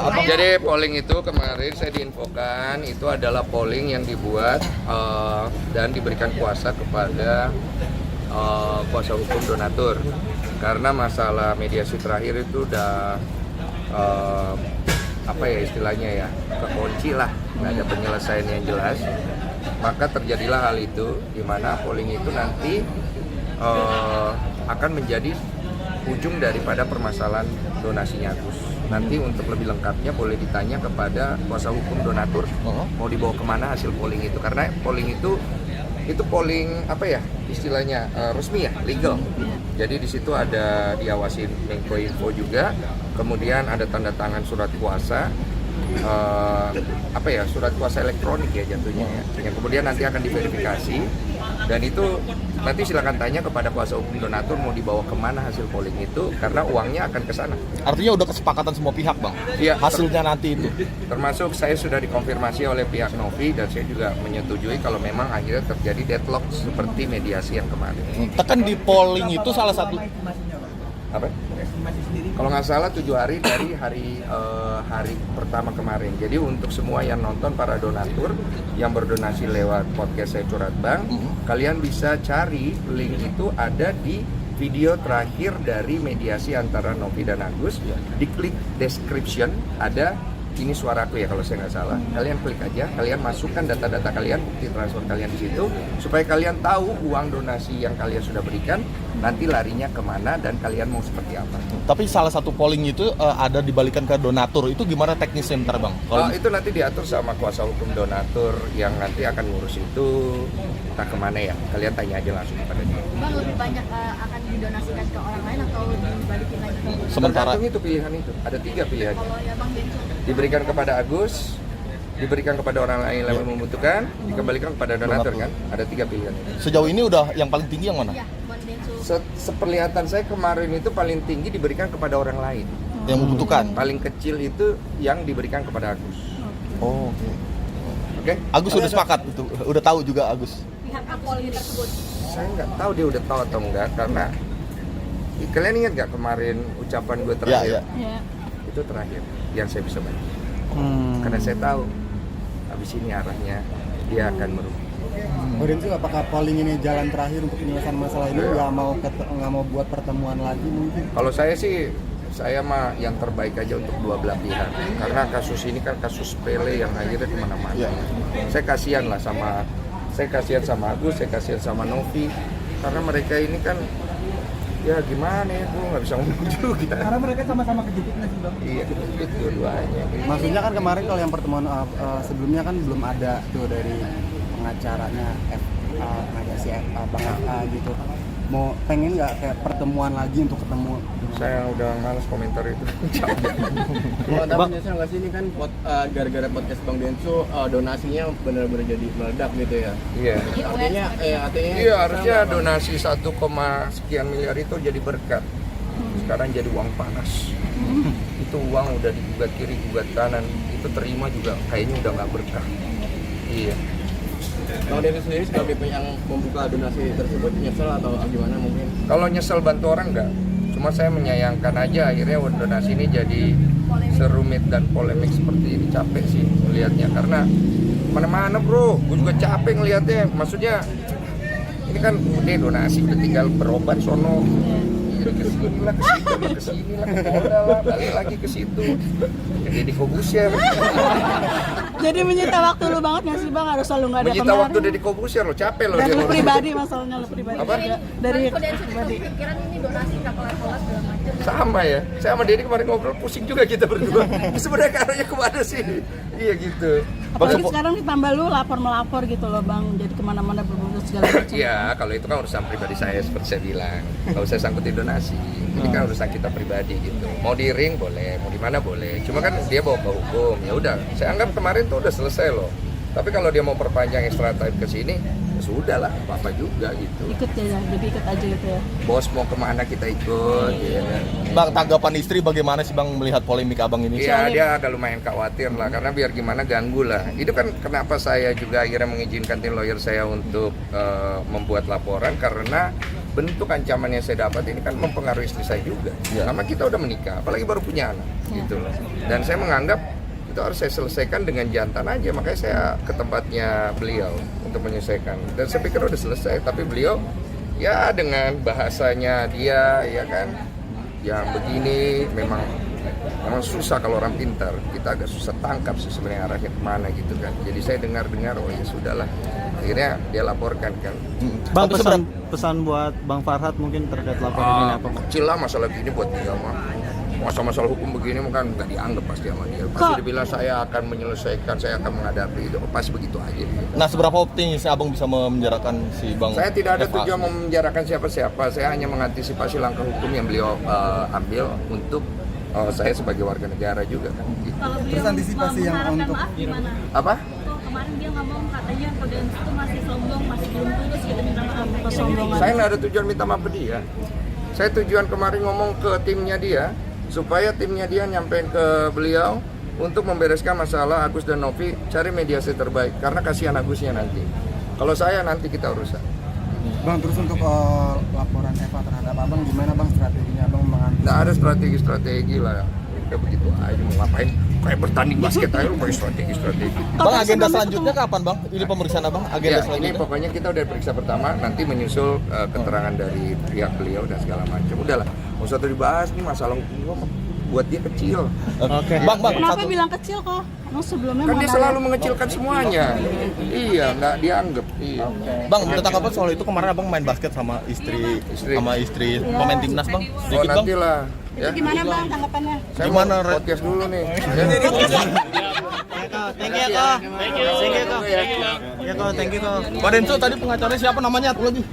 Jadi polling itu kemarin saya diinfokan itu adalah polling yang dibuat dan diberikan kuasa kepada kuasa hukum donatur. Karena masalah mediasi terakhir itu udah apa ya istilahnya ya, kekunci lah, nggak ada penyelesaian yang jelas. Maka terjadilah hal itu, di mana polling itu nanti akan menjadi ujung daripada permasalahan donasinya Agus. Nanti untuk lebih lengkapnya boleh ditanya kepada kuasa hukum donatur mau dibawa kemana hasil polling itu, karena polling itu polling apa ya istilahnya resmi ya, legal. Jadi di situ ada diawasi Menkominfo juga, kemudian ada tanda tangan surat kuasa, apa ya, surat kuasa elektronik ya jatuhnya ya, yang kemudian nanti akan diverifikasi, dan itu nanti silakan tanya kepada kuasa hukum donatur mau dibawa kemana hasil polling itu, karena uangnya akan ke sana. Artinya udah kesepakatan semua pihak, Bang? Iya, hasilnya nanti itu? Termasuk saya sudah dikonfirmasi oleh pihak Novi, dan saya juga menyetujui kalau memang akhirnya terjadi deadlock seperti mediasi yang kemarin. Tekan di polling itu salah satu... Apa? Kalau nggak salah 7 hari dari hari pertama kemarin. Jadi untuk semua yang nonton, para donatur yang berdonasi lewat podcast Saya Curhat Bang, kalian bisa cari link itu ada di video terakhir dari mediasi antara Novi dan Agus. Diklik description, ada ini suaraku ya kalau saya nggak salah. Kalian klik aja, kalian masukkan data-data kalian, bukti transfer kalian di situ, supaya kalian tahu uang donasi yang kalian sudah berikan nanti larinya kemana dan kalian mau seperti apa. Tapi salah satu polling itu ada dibalikan ke donatur, itu gimana teknisnya ntar, Bang? Itu nanti diatur sama kuasa hukum donatur yang nanti akan ngurus itu, entah kemana ya, kalian tanya aja langsung kepada dia. Bang, lebih banyak akan didonasikan ke orang lain atau dibalikin lagi ke Sementara tergantung itu pilihan itu, ada 3 pilihan. kalau ya Bang Benco? Diberikan kepada Agus, diberikan kepada orang lain yang membutuhkan, dikembalikan kepada donatur kan, ada 3 pilihan. sejauh ini udah yang paling tinggi yang mana? Iya, Bang Benco. Seperlihatan saya kemarin itu paling tinggi diberikan kepada orang lain. Yang membutuhkan? Paling kecil itu yang diberikan kepada Agus. Oh, oke. Oke? Agus udah sepakat itu, udah tahu juga Agus. Pihak polling tersebut. Saya nggak tahu dia udah tahu atau enggak, karena kalian ingat nggak kemarin ucapan gue terakhir? Iya. Itu terakhir yang saya bisa bantu. Karena saya tahu habis ini arahnya dia akan merugi. Benco, apakah polling ini jalan terakhir untuk penyelesaian masalah ini? Nggak mau buat pertemuan lagi mungkin? Kalau saya sih, saya mah yang terbaik aja untuk dua belah pihak. Karena kasus ini kan kasus sepele yang akhirnya kemana-mana. Saya kasihan sama Agus, saya kasihan sama Novi. Karena mereka ini kan, ya gimana ya, gue nggak bisa ngomong juga. Karena mereka sama-sama kejepit nggak sih, Bang? Iya, kejepit dua-duanya. Maksudnya kan kemarin kalau yang pertemuan sebelumnya kan belum ada tuh dari pengacaranya mediasi Bang FA gitu. Mau pengen nggak kayak pertemuan lagi untuk ketemu? Saya udah malas komentar itu. Kalau ada penjelasan nggak sih, ini kan gara-gara podcast Bang Benco donasinya benar-benar jadi meledak gitu ya? Iya. Artinya Iya, harusnya donasi 1, sekian miliar itu jadi berkat. Sekarang jadi uang panas. Itu uang udah digugat kiri, gugat kanan. Itu terima juga kayaknya udah nggak berkah. Iya. Bang Benco sendiri sebagai yang membuka donasi tersebut nyesel atau gimana mungkin? Kalau nyesel bantu orang enggak. Cuma saya menyayangkan aja akhirnya donasi ini jadi serumit dan polemik seperti ini. Capek sih melihatnya, karena mana-mana bro, gue juga capek ngelihatnya. Maksudnya ini kan udah donasi, udah tinggal berobat sono, kesini lah, balik lagi ke situ. Deddy Corbuzier. Jadi menyita waktu lu banget nggak sih Bang? Harus selalu nggak ada Menyita kemarin. waktu Deddy Corbuzier lo, capek lo Dan dia lu ngurus. pribadi, masalahnya lu pribadi. Apa? Dari Bang Benco juga pribadi. kepikiran ini donasi nggak kelar-kelar segala macam. Sama ya, saya sama Deddy kemarin ngobrol pusing juga kita berdua. Sebenarnya arahnya kemana sih? Iya gitu. Apalagi sekarang ditambah lu lapor-melapor gitu loh Bang. Jadi kemana-mana berbunyi segala macam. Iya, kalau itu kan urusan pribadi saya seperti saya bilang. Nggak usah sangkutin donasi. Ini kan urusan kita pribadi gitu. Mau di ring boleh, mau di mana boleh. Cuma kan dia bawa ke hukum. Ya udah, saya anggap kemarin tuh udah selesai loh. Tapi kalau dia mau perpanjang extra time ke sini, ya sudah lah, apa juga gitu. Ikut ya, jadi ikut aja gitu ya. Bos mau kemana kita ikut, ya kan. Bang, tanggapan istri bagaimana sih Bang melihat polemik Abang ini? Iya, dia agak lumayan khawatir lah, karena biar gimana ganggu lah. Itu kan kenapa saya juga akhirnya mengizinkan tim lawyer saya untuk membuat laporan, karena bentuk ancaman yang saya dapat ini kan mempengaruhi istri saya juga. Lama kita udah menikah, apalagi baru punya anak, gitu loh. Dan saya menganggap itu harus saya selesaikan dengan jantan aja, makanya saya ke tempatnya beliau untuk menyelesaikan. Dan saya pikir udah selesai, tapi beliau ya dengan bahasanya dia, ya kan, yang begini memang susah kalau orang pintar. Kita agak susah tangkap sih sebenarnya arahnya kemana gitu kan. Jadi saya dengar, oh ya sudahlah. Akhirnya dia laporkan kan. Bang, pesan buat Bang Farhad mungkin terkait laporan ini apa? Kecil lah masalah gini buat dia mah. Masalah hukum begini kan nggak dianggap pasti sama dia. Pasti dibilang saya akan menyelesaikan, saya akan menghadapi itu. Pasti begitu aja. Nah, seberapa optimis Abang bisa memenjarakan si Bang? Saya tidak ada Eva? tujuan memenjarakan siapa-siapa. Saya hanya mengantisipasi langkah hukum yang beliau ambil untuk saya sebagai warga negara juga kan. Gitu. Kalau beliau Terus antisipasi yang mengharapkan untuk- maaf gimana? Apa? Kok kemarin dia ngomong katanya Kodeans itu masih sombong, masih belum tulus gitu minta maaf. Kesombongan. Saya nggak ada tujuan minta maaf ke dia. Saya tujuan kemarin ngomong ke timnya dia supaya timnya dia nyampein ke beliau untuk membereskan masalah Agus dan Novi, cari mediasi terbaik karena kasihan Agusnya nanti. Kalau saya nanti kita urusan. Bang, terus untuk laporan Eva terhadap Abang gimana Bang strateginya Abang mengantisipasi? Nggak ada strategi lah. Udah begitu aja mau ngapain? Kayak bertanding basket aja lu pakai strategi. Bang, agenda selanjutnya kapan Bang? Ini pemeriksaan Abang, agenda Ya, ini selanjutnya? pokoknya kita udah periksa pertama, nanti menyusul keterangan dari pihak beliau dan segala macam. Udahlah, nggak usah dibahas nih masalah hukum gua buat dia kecil. Oke. Bang, Kenapa satu. bilang kecil kok? Emang sebelumnya Kan dia mana selalu ada? mengecilkan semuanya. Iya, nggak dianggap. Iya. Bang, minta tanggapan soal itu kemarin Abang main basket sama istri pemain timnas Bang. Oh Sedikit Bang. nantilah. Itu gimana Bang tanggapannya? Saya Gimana, mau Re? podcast dulu nih. Thank you, Ko. Thank you, Ko. Ya, Ko, thank you, Ko. Pak Denso tadi pengacaranya siapa namanya? Satu lagi.